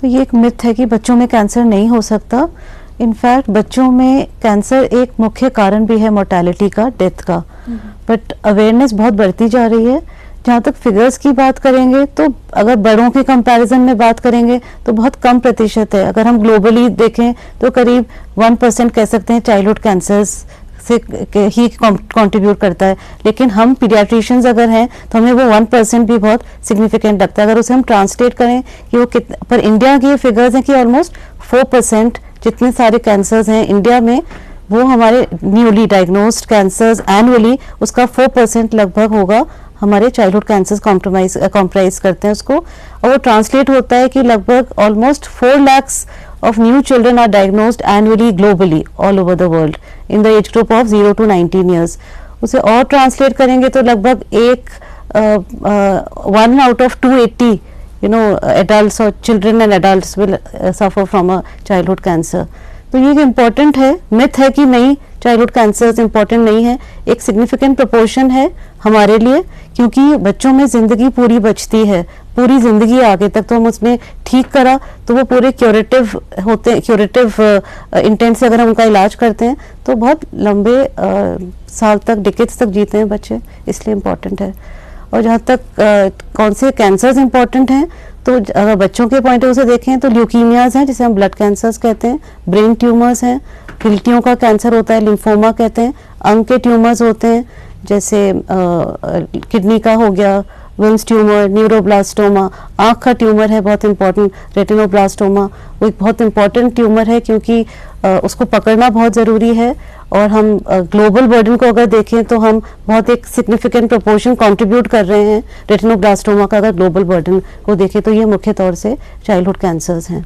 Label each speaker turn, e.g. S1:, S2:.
S1: तो ये एक मिथ है कि बच्चों में कैंसर नहीं हो सकता। इनफैक्ट बच्चों में कैंसर एक मुख्य कारण भी है मोर्टेलिटी का, डेथ का, बट अवेयरनेस बहुत बढ़ती जा रही है। जहाँ तक फिगर्स की बात करेंगे तो अगर बड़ों के कंपैरिजन में बात करेंगे तो बहुत कम प्रतिशत है। अगर हम ग्लोबली देखें तो करीब 1% कह सकते हैं चाइल्डहुड कैंसर्स से ही कंट्रीब्यूट करता है, लेकिन हम पीडियाट्रिशियंस अगर हैं तो हमें वो 1% भी बहुत सिग्निफिकेंट लगता है। अगर उसे हम ट्रांसलेट करें कि वो पर इंडिया की फिगर्स हैं कि ऑलमोस्ट 4% जितने सारे कैंसर्स हैं इंडिया में, वो हमारे न्यूली डायग्नोस्ड कैंसर्स एनुअली उसका 4% लगभग होगा हमारे चाइल्डहुड कैंसर्स कॉम्प्राइज करते हैं उसको। और वो ट्रांसलेट होता है कि लगभग almost 4 lakhs of new children are diagnosed annually globally all over the world in the age group of 0 to 19 years। उसे और ट्रांसलेट करेंगे तो लगभग 1 out of 280 adults or children and adults will suffer from a childhood cancer। तो ये important है, myth है कि नहीं चाइल्डहुड कैंसर्स इम्पोर्टेंट नहीं है, एक सिग्निफिकेंट प्रोपोर्शन है हमारे लिए, क्योंकि बच्चों में जिंदगी पूरी बचती है, पूरी जिंदगी आगे तक। तो हम उसमें ठीक करा तो वो पूरे क्यूरेटिव होते हैं, क्यूरेटिव इंटेंट से अगर हम उनका इलाज करते हैं तो बहुत लंबे साल तक, डिकेड्स तक जीते हैं बच्चे, इसलिए इम्पोर्टेंट है। और जहाँ तक कौन से कैंसर्स इम्पोर्टेंट हैं, तो अगर बच्चों के पॉइंट ऑफ व्यू से देखें तो ल्यूकीमियाज हैं जिसे हम ब्लड कैंसर्स कहते हैं, ब्रेन ट्यूमर्स हैं, गिल्टियों का कैंसर होता है, लिम्फोमा कहते हैं, अंग के ट्यूमर्स होते हैं जैसे किडनी का हो गया, विल्स ट्यूमर, न्यूरोब्लास्टोमा, आँख का ट्यूमर है बहुत इंपॉर्टेंट, रेटिनोब्लास्टोमा, वो एक बहुत इंपॉर्टेंट ट्यूमर है क्योंकि उसको पकड़ना बहुत ज़रूरी है। और हम ग्लोबल बर्डन को अगर देखें तो हम बहुत एक सिग्निफिकेंट प्रोपोर्शन कंट्रीब्यूट कर रहे हैं रेटिनोब्लास्टोमा का। अगर ग्लोबल बर्डन को देखें तो ये मुख्य तौर से चाइल्डहुड कैंसर्स हैं।